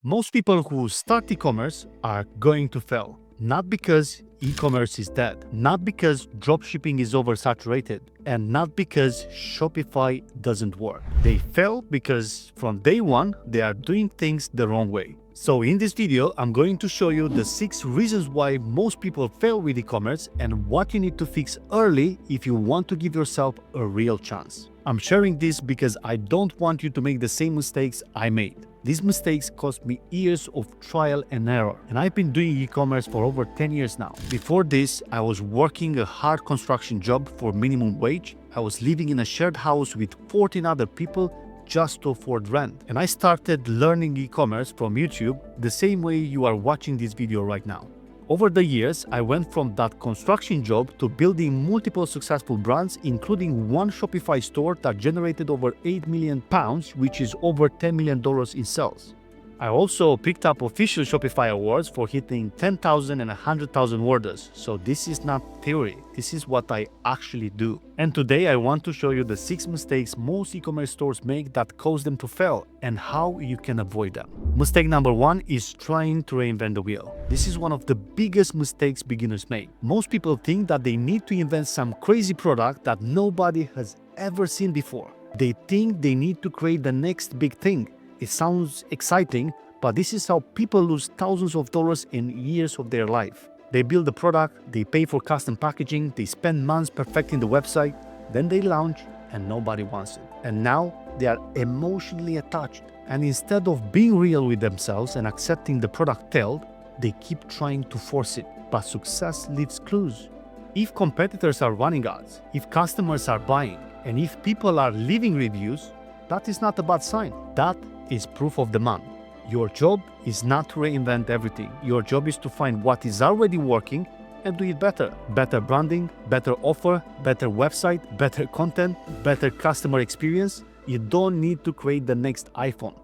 Most people who start e-commerce are going to fail. Not because e-commerce is dead, not because dropshipping is oversaturated, and not because Shopify doesn't work. They fail because from day one, they are doing things the wrong way. So in this video, I'm going to show you the 6 reasons why most people fail with e-commerce and what you need to fix early if you want to give yourself a real chance. I'm sharing this because I don't want you to make the same mistakes I made. These mistakes cost me years of trial and error, and I've been doing e-commerce for over 10 years now. Before this, I was working a hard construction job for minimum wage. I was living in a shared house with 14 other people just to afford rent. And I started learning e-commerce from YouTube the same way you are watching this video right now. Over the years, I went from that construction job to building multiple successful brands, including one Shopify store that generated over £8 million, which is over $10 million in sales. I also picked up official Shopify awards for hitting 10,000 and 100,000 orders. So this is not theory, this is what I actually do. And today I want to show you the 6 mistakes most e-commerce stores make that cause them to fail and how you can avoid them. Mistake number 1 is trying to reinvent the wheel. This is one of the biggest mistakes beginners make. Most people think that they need to invent some crazy product that nobody has ever seen before. They think they need to create the next big thing. It sounds exciting, but this is how people lose thousands of dollars in years of their life. They build a product, they pay for custom packaging, they spend months perfecting the website, then they launch and nobody wants it. And now they are emotionally attached. And instead of being real with themselves and accepting the product failed, they keep trying to force it. But success leaves clues. If competitors are running ads, if customers are buying, and if people are leaving reviews, that is not a bad sign. That is proof of demand. Your job is not to reinvent everything. Your job is to find what is already working and do it better. Better branding, better offer, better website, better content, better customer experience. You don't need to create the next iPhone.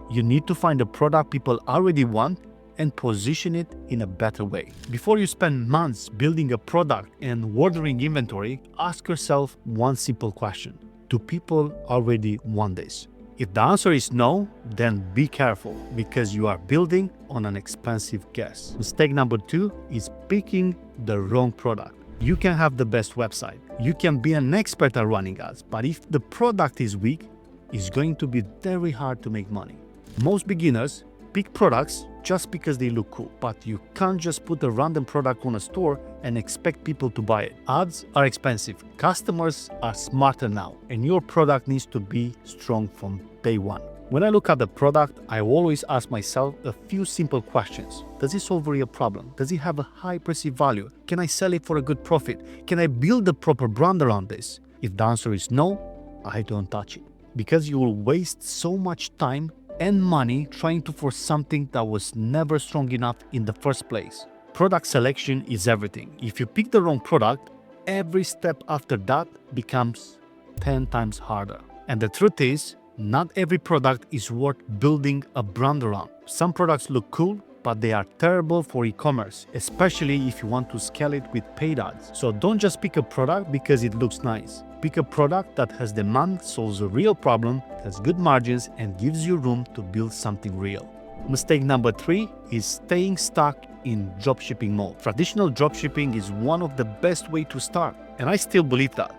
You need to find a product people already want and position it in a better way. Before you spend months building a product and ordering inventory, ask yourself one simple question. Do people already want this? If the answer is no, then be careful because you are building on an expensive guess. Mistake number 2 is picking the wrong product. You can have the best website. You can be an expert at running ads, but if the product is weak, it's going to be very hard to make money. Most beginners pick products just because they look cool, but you can't just put a random product on a store and expect people to buy it. Ads are expensive, customers are smarter now, and your product needs to be strong from day one. When I look at the product, I always ask myself a few simple questions. Does it solve a real problem? Does it have a high perceived value? Can I sell it for a good profit? Can I build a proper brand around this? If the answer is no, I don't touch it. Because you will waste so much time and money trying to force something that was never strong enough in the first place. Product selection is everything. If you pick the wrong product, every step after that becomes 10 times harder. And the truth is, not every product is worth building a brand around. Some products look cool, but they are terrible for e-commerce, especially if you want to scale it with paid ads. So don't just pick a product because it looks nice. Pick a product that has demand, solves a real problem, has good margins, and gives you room to build something real. Mistake number 3 is staying stuck in dropshipping mode. Traditional dropshipping is one of the best ways to start, and I still believe that.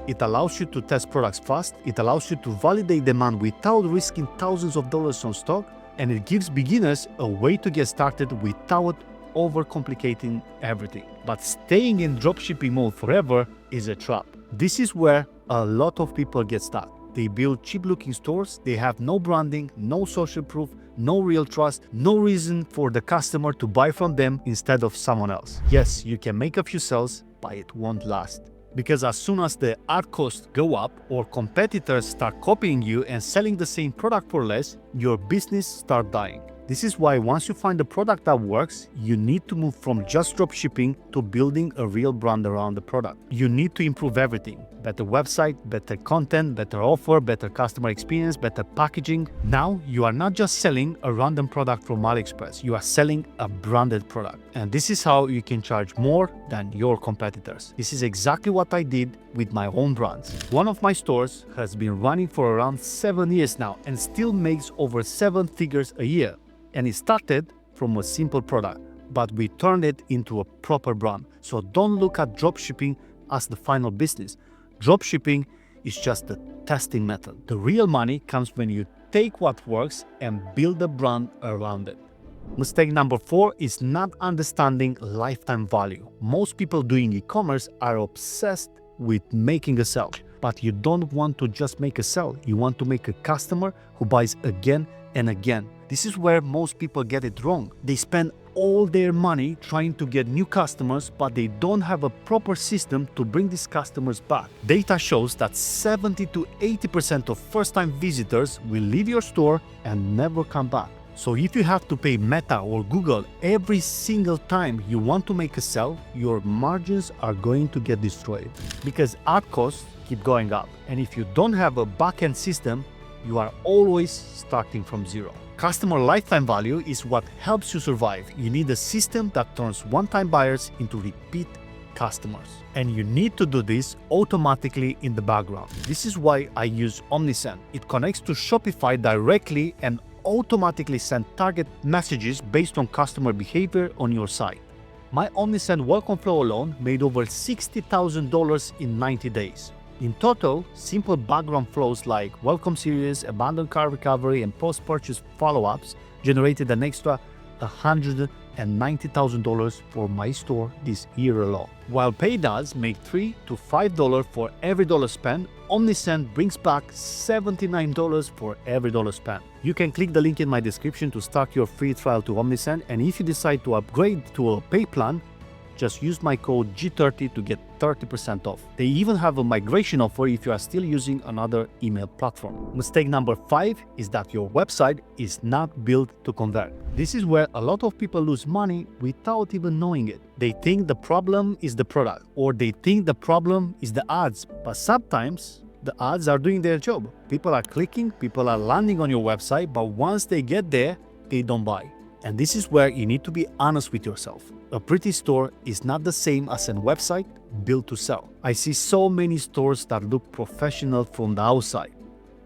It allows you to test products fast, it allows you to validate demand without risking thousands of dollars on stock, and it gives beginners a way to get started without overcomplicating everything. But staying in dropshipping mode forever is a trap. This is where a lot of people get stuck. They build cheap-looking stores, they have no branding, no social proof, no real trust, no reason for the customer to buy from them instead of someone else. Yes, you can make a few sales, but it won't last. Because as soon as the ad costs go up or competitors start copying you and selling the same product for less, your business starts dying. This is why once you find a product that works, you need to move from just dropshipping to building a real brand around the product. You need to improve everything. Better website, better content, better offer, better customer experience, better packaging. Now you are not just selling a random product from AliExpress, you are selling a branded product. And this is how you can charge more than your competitors. This is exactly what I did with my own brands. One of my stores has been running for around 7 years now and still makes over 7 figures a year. And it started from a simple product, but we turned it into a proper brand. So don't look at dropshipping as the final business. Dropshipping is just the testing method. The real money comes when you take what works and build a brand around it. Mistake number 4 is not understanding lifetime value. Most people doing e-commerce are obsessed with making a sale, but you don't want to just make a sale. You want to make a customer who buys again and again. This is where most people get it wrong. They spend all their money trying to get new customers, but they don't have a proper system to bring these customers back. Data shows that 70 to 80% of first-time visitors will leave your store and never come back. So if you have to pay Meta or Google every single time you want to make a sale, your margins are going to get destroyed because ad costs keep going up. And if you don't have a back-end system, you are always starting from zero. Customer lifetime value is what helps you survive. You need a system that turns one-time buyers into repeat customers. And you need to do this automatically in the background. This is why I use OMNISEND. It connects to Shopify directly and automatically send target messages based on customer behavior on your site. My OMNISEND welcome flow alone made over $60,000 in 90 days. In total, simple background flows like welcome series, abandoned cart recovery, and post-purchase follow-ups generated an extra $190,000 for my store this year alone. While paid ads make $3 to $5 for every dollar spent, OMNISEND brings back $79 for every dollar spent. You can click the link in my description to start your free trial to OMNISEND, and if you decide to upgrade to a pay plan, just use my code G30 to get 30% off. They even have a migration offer if you are still using another email platform. Mistake number 5 is that your website is not built to convert. This is where a lot of people lose money without even knowing it. They think the problem is the product, or they think the problem is the ads, but sometimes the ads are doing their job. People are clicking, people are landing on your website, but once they get there, they don't buy. And this is where you need to be honest with yourself. A pretty store is not the same as a website built to sell. I see so many stores that look professional from the outside.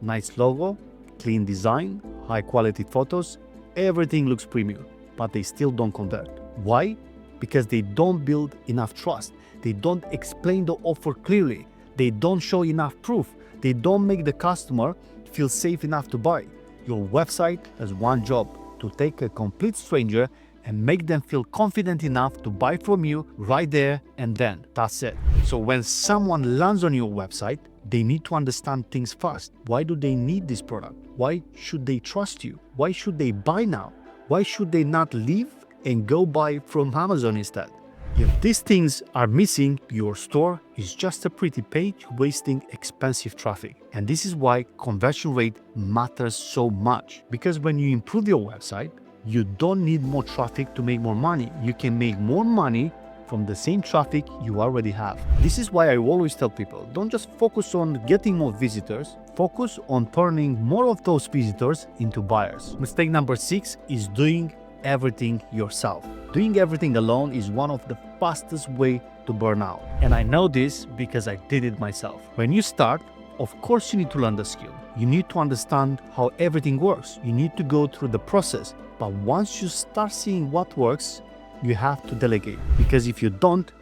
Nice logo, clean design, high quality photos, everything looks premium, but they still don't convert. Why? Because they don't build enough trust. They don't explain the offer clearly. They don't show enough proof. They don't make the customer feel safe enough to buy. Your website has one job: to take a complete stranger and make them feel confident enough to buy from you right there and then. That's it. So when someone lands on your website, they need to understand things first. Why do they need this product? Why should they trust you? Why should they buy now? Why should they not leave and go buy from Amazon instead? If these things are missing, your store is just a pretty page wasting expensive traffic. And this is why conversion rate matters so much. Because when you improve your website, you don't need more traffic to make more money. You can make more money from the same traffic you already have. This is why I always tell people, don't just focus on getting more visitors, focus on turning more of those visitors into buyers. Mistake number 6 is doing everything yourself. Doing everything alone is one of the fastest way to burn out. And I know this because I did it myself. When you start, of course you need to learn the skill. You need to understand how everything works. You need to go through the process. But once you start seeing what works, you have to delegate. Because if you don't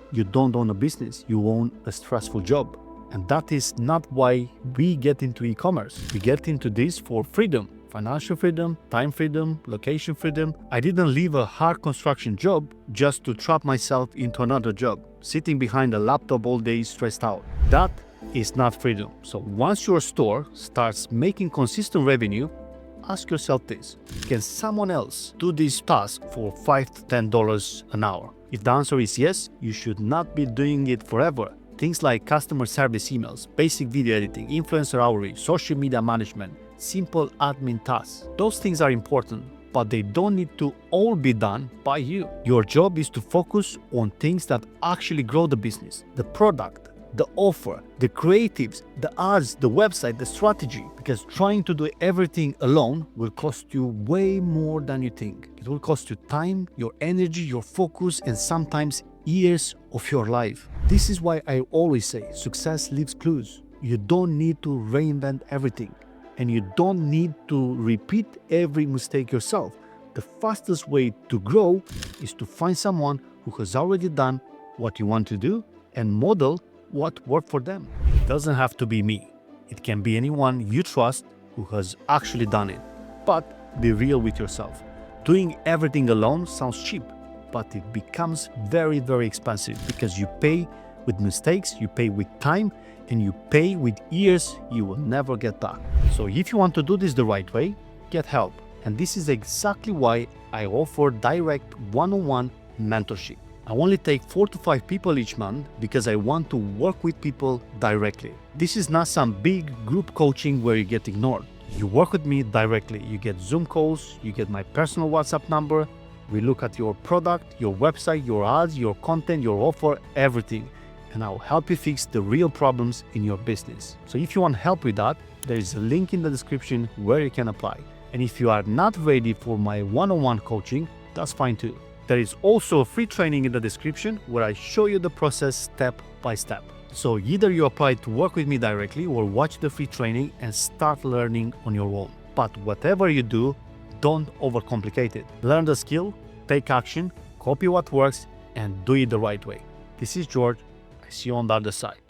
own a business. You own a stressful job. And that is not why we get into e-commerce. We get into this for freedom. Financial freedom, time freedom, location freedom. I didn't leave a hard construction job just to trap myself into another job, sitting behind a laptop all day stressed out. That is not freedom. So once your store starts making consistent revenue, ask yourself this: can someone else do this task for $5 to $10 an hour? If the answer is yes, you should not be doing it forever. Things like customer service emails, basic video editing, influencer outreach, social media management, simple admin tasks. Those things are important, but they don't need to all be done by you. Your job is to focus on things that actually grow the business, the product, the offer, the creatives, the ads, the website, the strategy. Because trying to do everything alone will cost you way more than you think. It will cost you time, your energy, your focus, and sometimes years of your life. This is why I always say success leaves clues. You don't need to reinvent everything, and you don't need to repeat every mistake yourself. The fastest way to grow is to find someone who has already done what you want to do and model what worked for them. It doesn't have to be me. It can be anyone you trust who has actually done it. But be real with yourself. Doing everything alone sounds cheap, but it becomes very, very expensive because you pay with mistakes, you pay with time, and you pay with years you will never get back. So if you want to do this the right way, get help. And this is exactly why I offer direct one-on-one mentorship. I only take 4 to 5 people each month because I want to work with people directly. This is not some big group coaching where you get ignored. You work with me directly. You get Zoom calls, you get my personal WhatsApp number. We look at your product, your website, your ads, your content, your offer, everything. And I'll help you fix the real problems in your business. So if you want help with that, there is a link in the description where you can apply. And if you are not ready for my one-on-one coaching, that's fine too. There is also a free training in the description where I show you the process step by step. So either you apply to work with me directly or watch the free training and start learning on your own. But whatever you do, don't overcomplicate it. Learn the skill, take action, copy what works, and do it the right way. This is George. I see you on the other side.